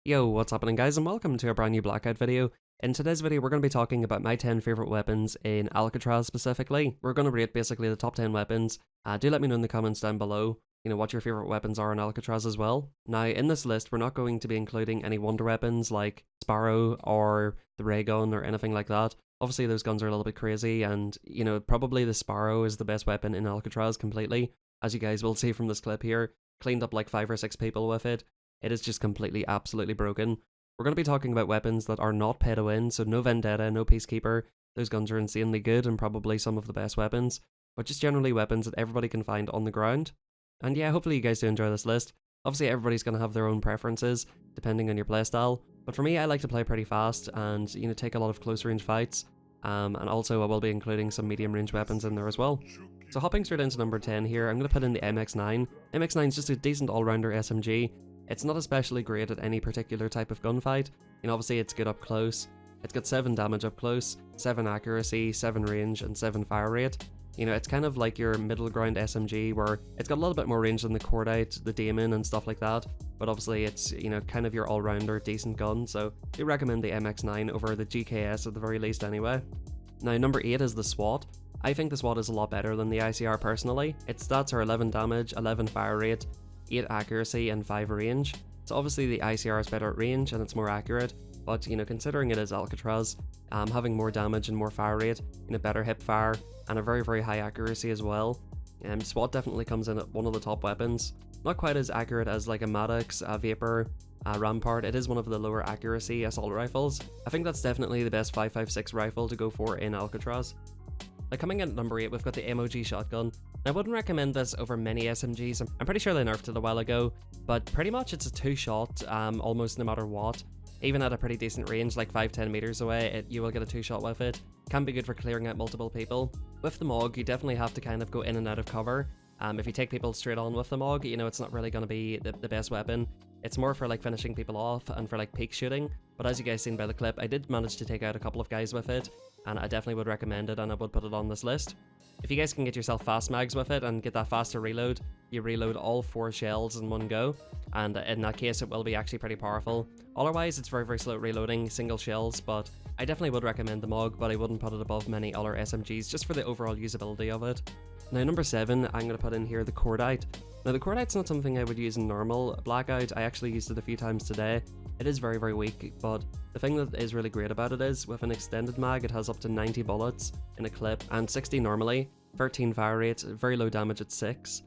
Yo, what's happening guys, and welcome to a brand new Blackout video. In today's video we're going to be talking about my 10 favourite weapons in Alcatraz specifically. We're going to rate basically the top 10 weapons. Do let me know in the comments down below, what your favourite weapons are in Alcatraz as well. Now in this list we're not going to be including any wonder weapons like Sparrow or the ray gun or anything like that. Obviously those guns are a little bit crazy, and probably the Sparrow is the best weapon in Alcatraz completely. As you guys will see from this clip here, cleaned up like 5 or 6 people with it. It is just completely, absolutely broken. We're going to be talking about weapons that are not pay to win, so no Vendetta, no Peacekeeper. Those guns are insanely good and probably some of the best weapons, but just generally weapons that everybody can find on the ground. And yeah, hopefully you guys do enjoy this list. Obviously everybody's going to have their own preferences, depending on your playstyle, but for me I like to play pretty fast and, take a lot of close range fights, and also I will be including some medium range weapons in there as well. So hopping straight into number 10 here, I'm going to put in the MX-9. MX-9 is just a decent all-rounder SMG. It's not especially great at any particular type of gunfight. Obviously it's good up close. It's got 7 damage up close, 7 accuracy, 7 range, and 7 fire rate. It's kind of like your middle ground SMG where it's got a little bit more range than the Cordite, the Daemon, and stuff like that. But obviously it's, kind of your all-rounder decent gun, so I recommend the MX-9 over the GKS at the very least anyway. Now number 8 is the SWAT. I think the SWAT is a lot better than the ICR personally. Its stats are 11 damage, 11 fire rate, 8 accuracy and 5 range. So obviously the ICR is better at range and it's more accurate, but considering it is Alcatraz, having more damage and more fire rate, better hip fire and a very, very high accuracy as well. SWAT definitely comes in at one of the top weapons. Not quite as accurate as like a Maddox, a Vapor, Rampart. It is one of the lower accuracy assault rifles. I think that's definitely the best 5.56 rifle to go for in Alcatraz. Now coming in at number 8, we've got the MOG Shotgun. I wouldn't recommend this over many SMGs. I'm pretty sure they nerfed it a while ago, but pretty much it's a 2-shot, almost no matter what. Even at a pretty decent range, like 5-10 meters away, you will get a 2-shot with it. Can be good for clearing out multiple people. With the MOG, you definitely have to kind of go in and out of cover. If you take people straight on with the MOG, it's not really going to be the best weapon. It's more for like finishing people off and for like peak shooting, but as you guys seen by the clip, I did manage to take out a couple of guys with it, and I definitely would recommend it and I would put it on this list. If you guys can get yourself fast mags with it and get that faster reload, you reload all 4 shells in one go, and in that case it will be actually pretty powerful. Otherwise it's very, very slow reloading single shells, but I definitely would recommend the MOG, but I wouldn't put it above many other SMGs just for the overall usability of it. Now number 7, I'm going to put in here the Cordite. Now the Cordite's not something I would use in normal Blackout. I actually used it a few times today. It is very, very weak, but the thing that is really great about it is with an extended mag it has up to 90 bullets in a clip and 60 normally, 13 fire rate, very low damage at 6,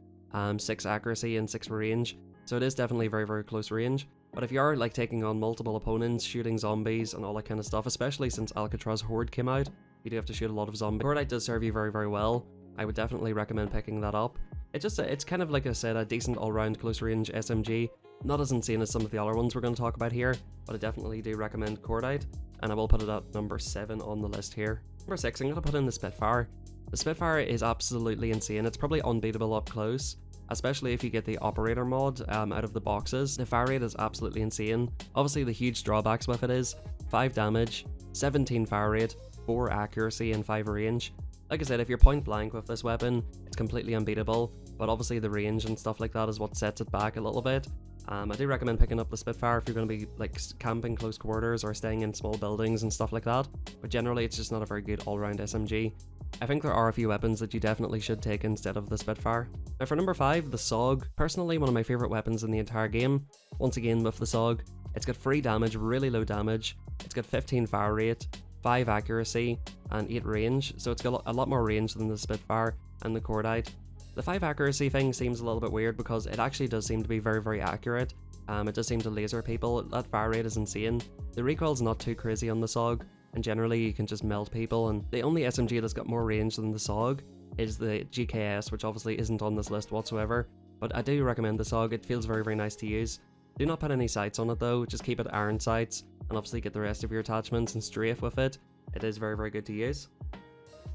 6 accuracy and 6 range, so it is definitely very, very close range. But if you are like taking on multiple opponents, shooting zombies and all that kind of stuff, especially since Alcatraz Horde came out, you do have to shoot a lot of zombies. Cordite does serve you very, very well. I would definitely recommend picking that up. It's kind of like I said, a decent all-round close range SMG. Not as insane as some of the other ones we're going to talk about here, but I definitely do recommend Cordite, and I will put it at number 7 on the list here. Number 6, I'm going to put in the Spitfire. The Spitfire is absolutely insane. It's probably unbeatable up close, especially if you get the operator mod out of the boxes. The fire rate is absolutely insane. Obviously the huge drawbacks with it is 5 damage, 17 fire rate, 4 accuracy and 5 range. Like I said, if you're point blank with this weapon, it's completely unbeatable, but obviously the range and stuff like that is what sets it back a little bit. I do recommend picking up the Spitfire if you're going to be like camping close quarters or staying in small buildings and stuff like that, but generally it's just not a very good all-round SMG. I think there are a few weapons that you definitely should take instead of the Spitfire. Now for number 5, the SOG. Personally one of my favourite weapons in the entire game. Once again with the SOG, it's got 3 damage, really low damage, it's got 15 fire rate, 5 accuracy and 8 range, so it's got a lot more range than the Spitfire and the Cordite. The 5 accuracy thing seems a little bit weird because it actually does seem to be very, very accurate. It does seem to laser people. That fire rate is insane. The recoil's not too crazy on the SOG, and generally you can just melt people, and the only SMG that's got more range than the SOG is the GKS, which obviously isn't on this list whatsoever, but I do recommend the SOG. It feels very, very nice to use. Do not put any sights on it though, just keep it iron sights, and obviously get the rest of your attachments and strafe with it. It is very, very good to use.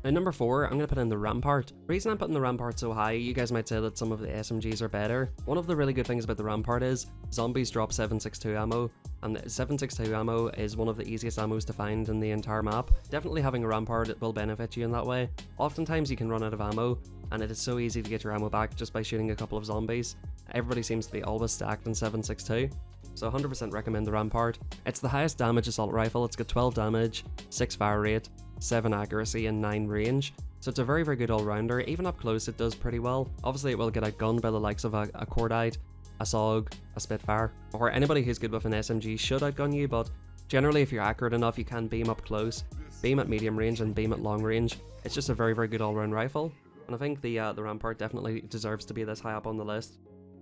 Now number 4, I'm going to put in the Rampart. The reason I'm putting the Rampart so high, you guys might say that some of the SMGs are better. One of the really good things about the Rampart is zombies drop 7.62 ammo, and the 7.62 ammo is one of the easiest ammos to find in the entire map. Definitely having a Rampart will benefit you in that way. Oftentimes you can run out of ammo, and it is so easy to get your ammo back just by shooting a couple of zombies. Everybody seems to be always stacked in 7.62. so 100% recommend the Rampart. It's the highest damage assault rifle. It's got 12 damage, 6 fire rate, 7 accuracy and 9 range. So it's a very, very good all-rounder. Even up close it does pretty well. Obviously it will get outgunned by the likes of a Cordite, a SOG, a Spitfire, or anybody who's good with an SMG should outgun you, but generally if you're accurate enough you can beam up close, beam at medium range and beam at long range. It's just a very, very good all-round rifle, and I think the Rampart definitely deserves to be this high up on the list.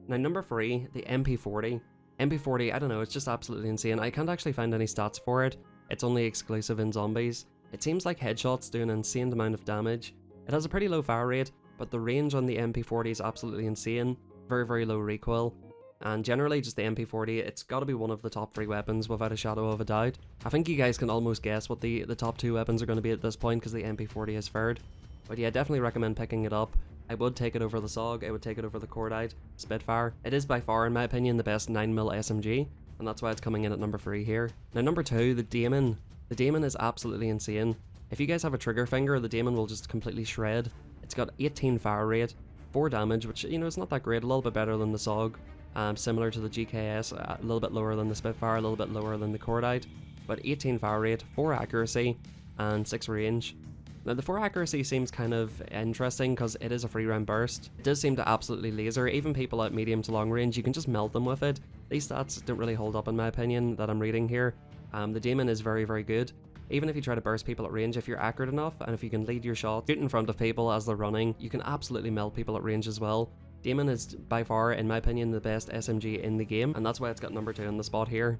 Now number 3, the MP40. MP40, I don't know, it's just absolutely insane. I can't actually find any stats for it. It's only exclusive in zombies. It seems like headshots do an insane amount of damage. It has a pretty low fire rate, but the range on the MP40 is absolutely insane. Very, very low recoil. And generally just the MP40, it's got to be one of the top 3 weapons without a shadow of a doubt. I think you guys can almost guess what the top 2 weapons are going to be at this point because the MP40 is third. But yeah, definitely recommend picking it up. I would take it over the SOG, I would take it over the Cordite, Spitfire. It is by far, in my opinion, the best 9mm SMG, and that's why it's coming in at number 3 here. Now number 2, the Daemon. The Daemon is absolutely insane. If you guys have a trigger finger, the Daemon will just completely shred. It's got 18 fire rate, 4 damage, which, you know, is not that great, a little bit better than the SOG. Similar to the GKS, a little bit lower than the Spitfire, a little bit lower than the Cordite. But 18 fire rate, 4 accuracy, and 6 range. Now the 4 accuracy seems kind of interesting because it is a free round burst. It does seem to absolutely laser, even people at medium to long range, you can just melt them with it. These stats don't really hold up in my opinion that I'm reading here. The Daemon is very, very good. Even if you try to burst people at range, if you're accurate enough and if you can lead your shot, shoot in front of people as they're running, you can absolutely melt people at range as well. Daemon is by far, in my opinion, the best SMG in the game, and that's why it's got number 2 in the spot here.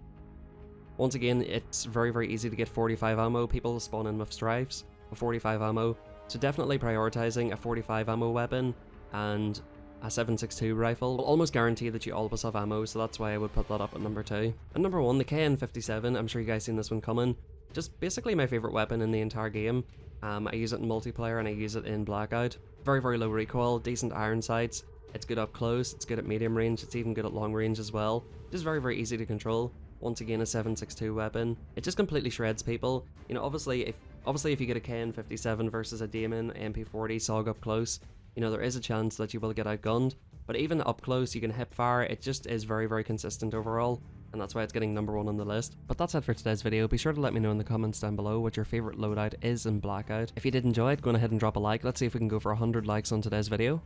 Once again, it's very, very easy to get 45 ammo. People spawn in with strifes with 45 ammo, so definitely prioritizing a 45 ammo weapon and a 7.62 rifle will almost guarantee that you always have ammo, so that's why I would put that up at number 2. And number 1, the KN57, I'm sure you guys seen this one coming. Just basically my favourite weapon in the entire game. I use it in multiplayer and I use it in Blackout. Very, very low recoil, decent iron sights. It's good up close, it's good at medium range, it's even good at long range as well. Just very, very easy to control. Once again, a 7.62 weapon. It just completely shreds people. You know, obviously if you get a KN57 versus a Daemon MP40 SOG up close, you know, there is a chance that you will get outgunned. But even up close, you can hip fire. It just is very, very consistent overall. And that's why it's getting number 1 on the list. But that's it for today's video. Be sure to let me know in the comments down below what your favourite loadout is in Blackout. If you did enjoy it, go ahead and drop a like. Let's see if we can go for 100 likes on today's video.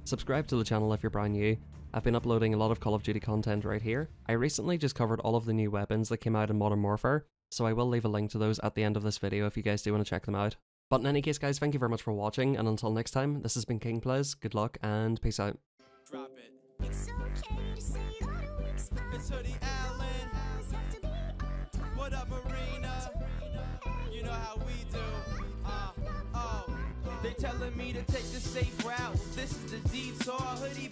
Subscribe to the channel if you're brand new. I've been uploading a lot of Call of Duty content right here. I recently just covered all of the new weapons that came out in Modern Warfare, so I will leave a link to those at the end of this video if you guys do want to check them out. But in any case guys, thank you very much for watching, and until next time, this has been King Plays, good luck and peace out. Drop it. It's okay to say it's Hoodie Allen. What up, Marina? You know how we do. They telling me to take the safe route. This is the detour. Hoodie